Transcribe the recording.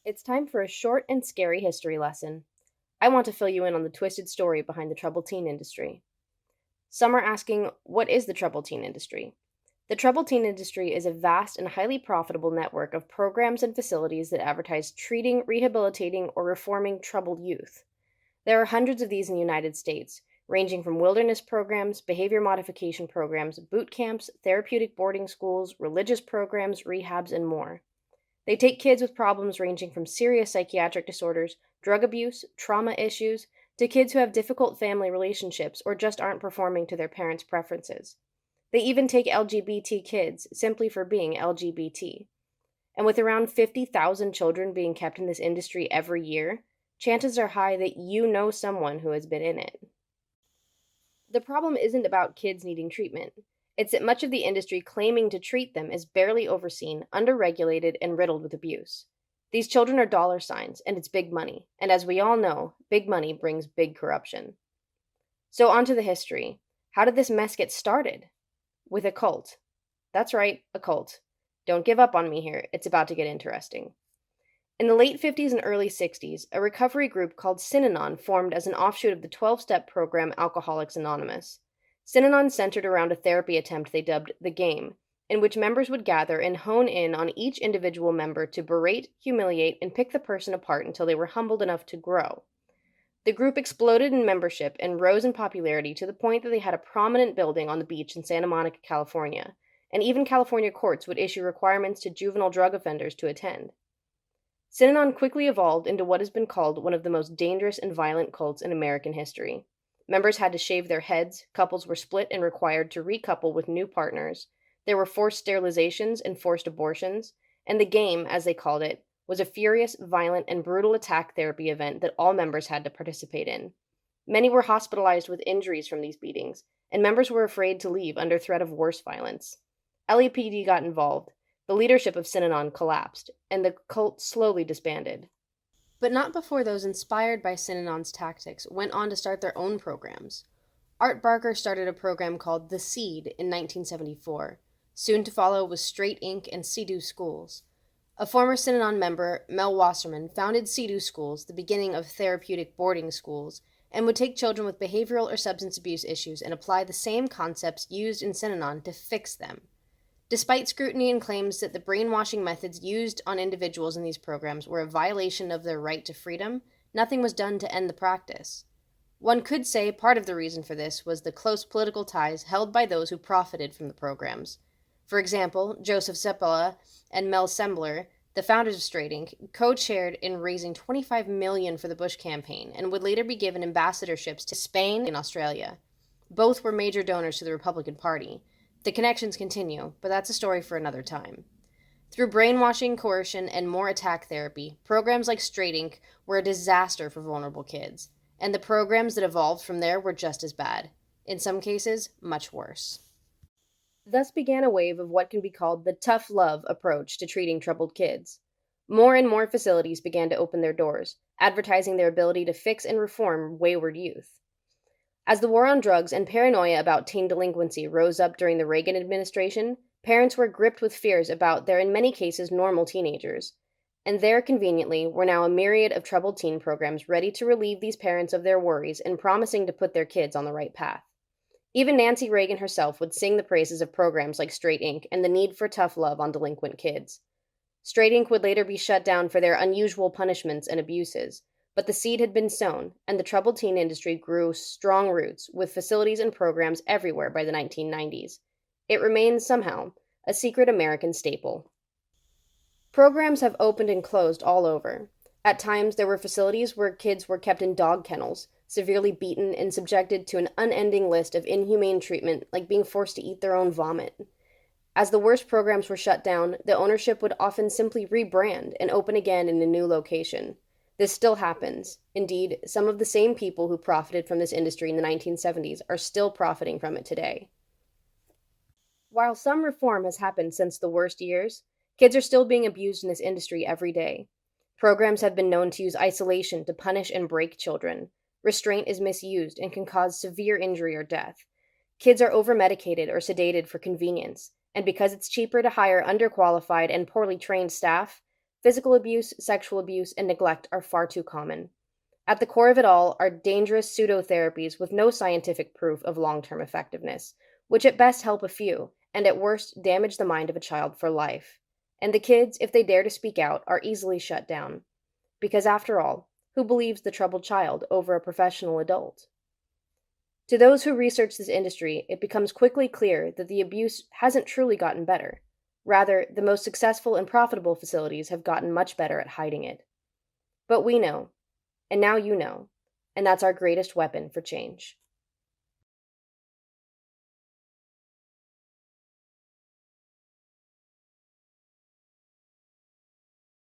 It's time for a short and scary history lesson. I want to fill you in on the twisted story behind the troubled teen industry. Some are asking, what is the troubled teen industry? The troubled teen industry is a vast and highly profitable network of programs and facilities that advertise treating, rehabilitating, or reforming troubled youth. There are hundreds of these in the United States, ranging from wilderness programs, behavior modification programs, boot camps, therapeutic boarding schools, religious programs, rehabs, and more. They take kids with problems ranging from serious psychiatric disorders, drug abuse, trauma issues, to kids who have difficult family relationships or just aren't performing to their parents' preferences. They even take LGBT kids simply for being LGBT. And with around 50,000 children being kept in this industry every year, chances are high that you know someone who has been in it. The problem isn't about kids needing treatment. It's that much of the industry claiming to treat them is barely overseen, underregulated, and riddled with abuse. These children are dollar signs, and it's big money. And as we all know, big money brings big corruption. So, on to the history. How did this mess get started? With a cult. That's right, a cult. Don't give up on me here, it's about to get interesting. In the late 50s and early 60s, a recovery group called Synanon formed as an offshoot of the 12-step program Alcoholics Anonymous. Synanon centered around a therapy attempt they dubbed The Game, in which members would gather and hone in on each individual member to berate, humiliate, and pick the person apart until they were humbled enough to grow. The group exploded in membership and rose in popularity to the point that they had a prominent building on the beach in Santa Monica, California, and even California courts would issue requirements to juvenile drug offenders to attend. Synanon quickly evolved into what has been called one of the most dangerous and violent cults in American history. Members had to shave their heads, couples were split and required to recouple with new partners, there were forced sterilizations and forced abortions, and the game, as they called it, was a furious, violent, and brutal attack therapy event that all members had to participate in. Many were hospitalized with injuries from these beatings, and members were afraid to leave under threat of worse violence. LAPD got involved, the leadership of Synanon collapsed, and the cult slowly disbanded. But not before those inspired by Synanon's tactics went on to start their own programs. Art Barker started a program called The Seed in 1974. Soon to follow was Straight Inc. and Sea-Doo Schools. A former Synanon member, Mel Wasserman, founded Sea-Doo Schools, the beginning of therapeutic boarding schools, and would take children with behavioral or substance abuse issues and apply the same concepts used in Synanon to fix them. Despite scrutiny and claims that the brainwashing methods used on individuals in these programs were a violation of their right to freedom, nothing was done to end the practice. One could say part of the reason for this was the close political ties held by those who profited from the programs. For example, Joseph Seppala and Mel Sembler, the founders of Straight Inc., co-chaired in raising $25 million for the Bush campaign and would later be given ambassadorships to Spain and Australia. Both were major donors to the Republican Party. The connections continue, but that's a story for another time. Through brainwashing, coercion, and more attack therapy, programs like Straight Inc. were a disaster for vulnerable kids, and the programs that evolved from there were just as bad. In some cases, much worse. Thus began a wave of what can be called the tough love approach to treating troubled kids. More and more facilities began to open their doors, advertising their ability to fix and reform wayward youth. As the war on drugs and paranoia about teen delinquency rose up during the Reagan administration, parents were gripped with fears about their, in many cases, normal teenagers. And there, conveniently, were now a myriad of troubled teen programs ready to relieve these parents of their worries and promising to put their kids on the right path. Even Nancy Reagan herself would sing the praises of programs like Straight Inc. and the need for tough love on delinquent kids. Straight Inc. would later be shut down for their unusual punishments and abuses, but the seed had been sown, and the troubled teen industry grew strong roots, with facilities and programs everywhere by the 1990s. It remains, somehow, a secret American staple. Programs have opened and closed all over. At times, there were facilities where kids were kept in dog kennels, severely beaten and subjected to an unending list of inhumane treatment, like being forced to eat their own vomit. As the worst programs were shut down, the ownership would often simply rebrand and open again in a new location. This still happens. Indeed, some of the same people who profited from this industry in the 1970s are still profiting from it today. While some reform has happened since the worst years, kids are still being abused in this industry every day. Programs have been known to use isolation to punish and break children. Restraint is misused and can cause severe injury or death. Kids are overmedicated or sedated for convenience, and because it's cheaper to hire underqualified and poorly trained staff, Physical abuse, sexual abuse, and neglect are far too common. At the core of it all are dangerous pseudotherapies with no scientific proof of long term effectiveness, which at best help a few, and at worst damage the mind of a child for life. And the kids, if they dare to speak out, are easily shut down. Because after all, who believes the troubled child over a professional adult? To those who research this industry, it becomes quickly clear that the abuse hasn't truly gotten better. Rather, the most successful and profitable facilities have gotten much better at hiding it. But we know, and now you know, and that's our greatest weapon for change.